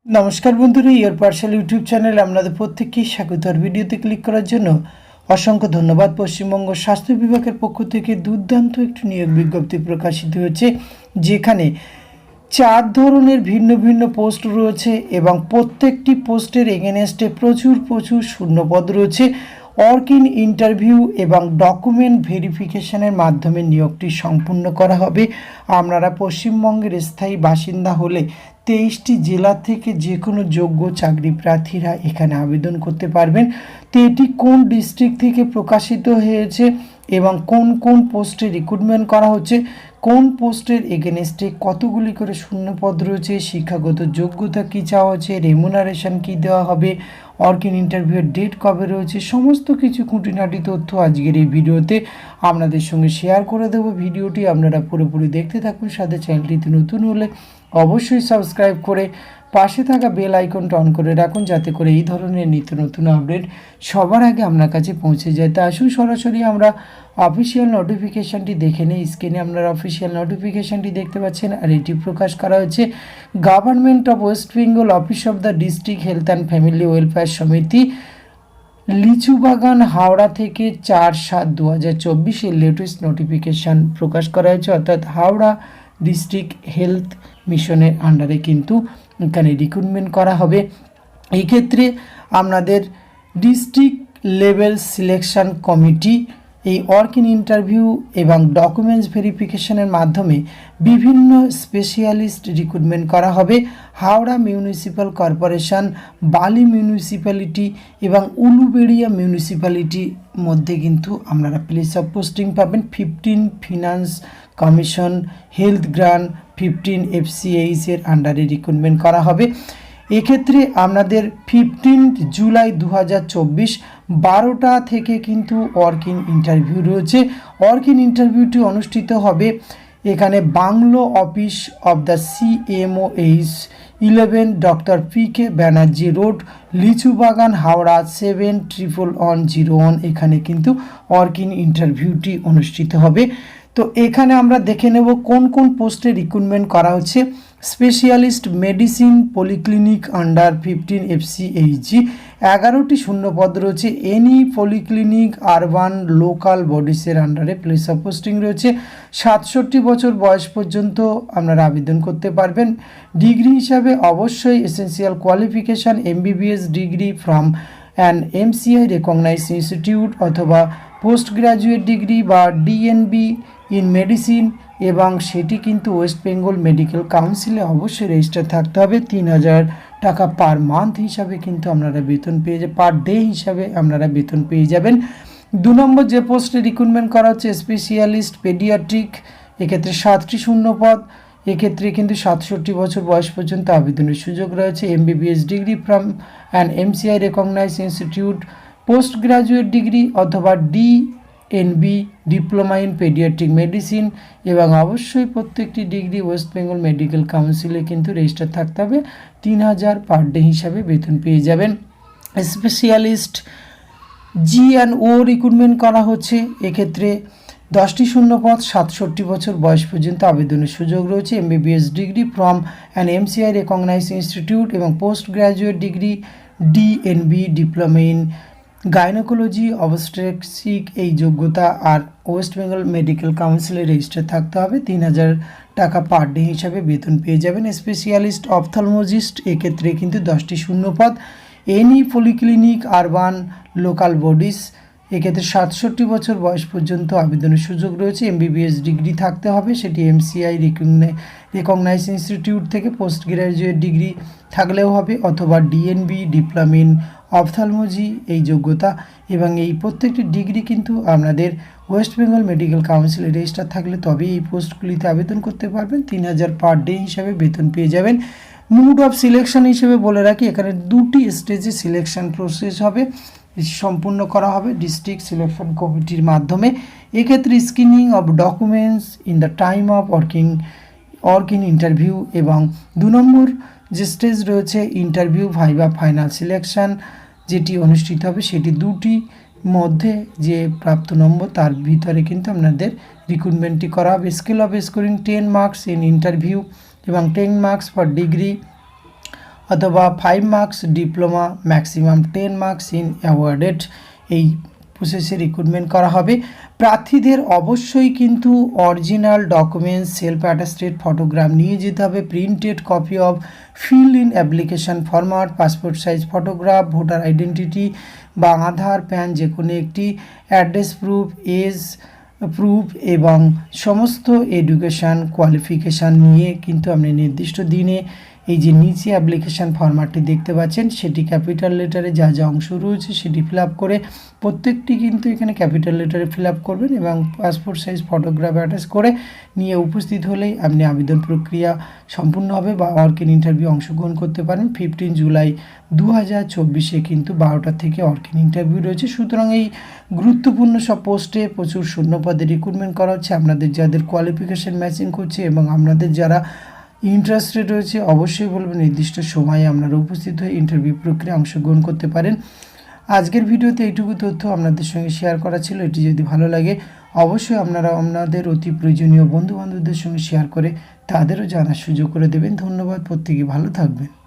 নমস্কার বন্ধুরা, ইয়ার parcel YouTube চ্যানেলে আপনাদের প্রত্যেককে স্বাগত। আর ভিডিওতে ক্লিক করার জন্য অসংখ্য ধন্যবাদ। পশ্চিমবঙ্গ স্বাস্থ্য বিভাগের পক্ষ থেকে দুর্দান্ত একটি নিয়োগ বিজ্ঞপ্তি প্রকাশিত হয়েছে, যেখানে 4 ধরনের ভিন্ন ভিন্ন পোস্ট রয়েছে এবং প্রত্যেকটি পোস্টের এগেনস্টে প্রচুর শূন্যপদ রয়েছে। ওয়ার্ক-ইন ইন্টারভিউ এবং ডকুমেন্ট ভেরিফিকেশনের মাধ্যমে নিয়োগটি সম্পূর্ণ করা হবে। আপনারা পশ্চিমবঙ্গের স্থায়ী বাসিন্দা হলে 23টি জেলা থেকে যে কোনো যোগ্য চাকরি প্রার্থীরা এখানে আবেদন করতে পারবেন। তো এটি কোন ডিস্ট্রিক্ট থেকে প্রকাশিত হয়েছে এবং কোন কোন পোস্টে রিক্রুটমেন্ট করা হচ্ছে, কোন পোস্টের এগেনস্টে কতগুলি করে শূন্যপদ রয়েছে, শিক্ষাগত যোগ্যতা কী চাওয়া হচ্ছে, রেমুনারেশন কী দেওয়া হবে, ওয়ার্ক-ইন ইন্টারভিউয়ের ডেট কবে রয়েছে, সমস্ত কিছু খুঁটিনাটি তথ্য আজকের এই ভিডিওতে আপনাদের সঙ্গে শেয়ার করে দেবো। ভিডিওটি আপনারা পুরোপুরি দেখতে থাকুন। সাথে চ্যানেলটিতে নতুন হলে অবশ্যই সাবস্ক্রাইব করে পাশে থাকা বেল আইকনটা অন করে রাখুন, যাতে করে এই ধরনের নিত্য নতুন আপডেট সবার আগে আপনার কাছে পৌঁছে যায়। তা আসুন সরাসরি আমরা অফিসিয়াল নোটিফিকেশানটি দেখে নিই। স্ক্রিনে আপনারা অফিসিয়াল নোটিফিকেশানটি দেখতে পাচ্ছেন, আর এটি প্রকাশ করা হয়েছে government of West Bengal, office of the district health and family welfare সমিতি, লিচুবাগান, হাওড়া থেকে 4/7/2024 লেটেস্ট নোটিফিকেশান প্রকাশ করা হয়েছে, অর্থাৎ হাওড়া ডিস্ট্রিক্ট হেলথ মিশনের আন্ডারে কিন্তু এখানে রিক্রুটমেন্ট করা হবে। এই ক্ষেত্রে আপনাদের ডিস্ট্রিক্ট লেভেল সিলেকশন কমিটি এই ওয়ার্ক-ইন ইন্টারভিউ এবং ডকুমেন্টস ভেরিফিকেশনের মাধ্যমে বিভিন্ন স্পেশালিস্ট রিক্রুটমেন্ট করা হবে। হাওড়া মিউনিসিপ্যাল কর্পোরেশন, বালি মিউনিসিপ্যালিটি এবং উলুবেড়িয়া মিউনিসিপ্যালিটির মধ্যে কিন্তু আপনারা প্লেস অফ পোস্টিং পাবেন। 15 finance commission health grant 15 FCH এর আন্ডারে রিক্রুটমেন্ট করা হবে। এক্ষেত্রে আপনাদের 15 জুলাই 2024 12টা থেকে কিন্তু ওয়ার্ক-ইন ইন্টারভিউ রয়েছে। ওয়ার্ক-ইন ইন্টারভিউটি অনুষ্ঠিত হবে এখানে bungalow office of the CMOH 11 doctor PK Banerjee road, Lichubagan, Howrah 711101। এখানে কিন্তু ওয়ার্ক-ইন ইন্টারভিউটি অনুষ্ঠিত হবে। তো এখানে আমরা দেখে নেব কোন কোন পোস্টে রিক্রুটমেন্ট করা হচ্ছে। Specialist medicine polyclinic under 15 FCH 11টি শূন্যপদ রয়েছে। এনি পলিক্লিনিক আরবান লোকাল বডিসের আন্ডারে প্লেস অফ পোস্টিং রয়েছে। 67 বছর বয়স পর্যন্ত আপনারা আবেদন করতে পারবেন। ডিগ্রি হিসাবে অবশ্যই essential qualification MBBS degree from an MCI recognised institute অথবা পোস্ট গ্রাজুয়েট ডিগ্রি বা DNB ইন মেডিসিন, এবং সেটি কিন্তু ওয়েস্ট বেঙ্গল মেডিকেল কাউন্সিলে অবশ্যই রেজিস্টার থাকতে হবে। 3000 টাকা পার মান্থ হিসাবে কিন্তু আপনারা বেতন পেয়ে যাবেন, পার ডে হিসাবে আপনারা বেতন পেয়ে যাবেন। 2 নম্বর যে পোস্টে রিক্রুটমেন্ট করা হচ্ছে স্পেশালিস্ট পেডিয়াট্রিক, এক্ষেত্রে 7টি শূন্যপদ। এক্ষেত্রে কিন্তু 67 বছর বয়স পর্যন্ত আবেদনের সুযোগ রয়েছে। MBBS degree from an MCI recognised institute, post graduate degree অথবা DNB diploma in paediatric medicine, এবং অবশ্যই প্রত্যেকটি ডিগ্রি ওয়েস্ট বেঙ্গল মেডিকেল কাউন্সিলে কিন্তু রেজিস্টার থাকতে হবে। 3000 পার ডে হিসাবে বেতন পেয়ে যাবেন। স্পেশালিস্ট G&O রিক্রুটমেন্ট করা হচ্ছে। এক্ষেত্রে 10টি শূন্যপদ, 67 বছর বয়স পর্যন্ত আবেদনের সুযোগ রয়েছে। MBBS degree from an MCI recognised institute এবং post graduate degree DNB diploma in gynaecology obstetrics এই যোগ্যতা, আর ওয়েস্ট বেঙ্গল মেডিকেল কাউন্সিলে রেজিস্টার থাকতে হবে। 3000 টাকা পার ডে হিসাবে বেতন পেয়ে যাবেন। স্পেশালিস্ট অপথলমোলজিস্ট, এক্ষেত্রে কিন্তু 10টি শূন্যপদ। Any polyclinic urban local bodies, এক্ষেত্রে 67 বছর বয়স পর্যন্ত আবেদনের সুযোগ রয়েছে। MBBS ডিগ্রি থাকতে হবে, সেটি MCI রেকগনাইজড ইনস্টিটিউট থেকে, পোস্ট গ্রাজুয়েট ডিগ্রি থাকলেও হবে অথবা DNB ডিপ্লোমা ইন অপথলমোলজি এই যোগ্যতা, এবং এই প্রত্যেকটি ডিগ্রি কিন্তু আপনাদের ওয়েস্ট বেঙ্গল মেডিকেল কাউন্সিলে রেজিস্টার থাকলে তবেই এই পোস্টগুলিতে আবেদন করতে পারবেন। 3000 পার ডে হিসাবে বেতন পেয়ে যাবেন। মুড অফ সিলেকশন হিসেবে বলে রাখি, এখানে 2টি স্টেজে সিলেকশন প্রসেস হবে, সম্পূর্ণ করা হবে ডিস্ট্রিক্ট সিলেকশন কমিটির মাধ্যমে। এক্ষেত্রে screening of documents in the time of work-in interview, এবং 2 নম্বর যে স্টেজ রয়েছে ইন্টারভিউ ভাইবা ফাইনাল সিলেকশন যেটি অনুষ্ঠিত হবে, সেটি 2টি মধ্যে যে প্রাপ্ত নম্বর তার ভিতরে কিন্তু আপনাদের রিক্রুটমেন্টটি করা হবে। Scale of scoring 10 marks in interview এবং 10 মার্কস ফর ডিগ্রি অথবা 5 marks diploma, maximum 10 marks in awarded এই প্রসেসে রিক্রুটমেন্ট করা হবে। প্রার্থীদের অবশ্যই কিন্তু original documents, self attested photograph নিয়ে যেতে হবে, printed copy of fill in application format, passport size photograph, voter identity বা আধার, প্যান যে কোনো একটি, অ্যাড্রেস প্রুফ, এজ প্রুফ এবং সমস্ত এডুকেশান কোয়ালিফিকেশান নিয়ে কিন্তু আপনি নির্দিষ্ট দিনে এই যে নিচে অ্যাপ্লিকেশান ফরম্যাটটি দেখতে পাচ্ছেন সেটি ক্যাপিটাল লেটারে যা যা অংশ রয়েছে সেটি ফিল আপ করে প্রত্যেকটি কিন্তু এখানে ক্যাপিটাল লেটারে ফিল আপ করবেন এবং পাসপোর্ট সাইজ ফটোগ্রাফ অ্যাটাচ করে নিয়ে উপস্থিত হলেই আপনি আবেদন প্রক্রিয়া সম্পূর্ণ হবে বা অর্কিন ইন্টারভিউ অংশগ্রহণ করতে পারেন। 15 জুলাই 2024 কিন্তু 12টা থেকে অর্কিন ইন্টারভিউ রয়েছে। সুতরাং এই গুরুত্বপূর্ণ সব পোস্টে প্রচুর শূন্যপদে রিক্রুটমেন্ট করা হচ্ছে। আপনাদের যাদের কোয়ালিফিকেশান ম্যাচিং করছে এবং আপনাদের যারা ইন্টারেস্টেড রয়েছে অবশ্যই বলবেন নির্দিষ্ট সময়ে আপনারা উপস্থিত হয়ে ইন্টারভিউ প্রক্রিয়ায় অংশগ্রহণ করতে পারেন। আজকের ভিডিওতে এইটুকু তথ্য আপনাদের সঙ্গে শেয়ার করা ছিল। এটি যদি ভালো লাগে অবশ্যই আপনারা আপনাদের অতি প্রয়োজনীয় বন্ধুবান্ধবদের সঙ্গে শেয়ার করে তাদেরও জানার সুযোগ করে দেবেন। ধন্যবাদ, প্রত্যেকে ভালো থাকবেন।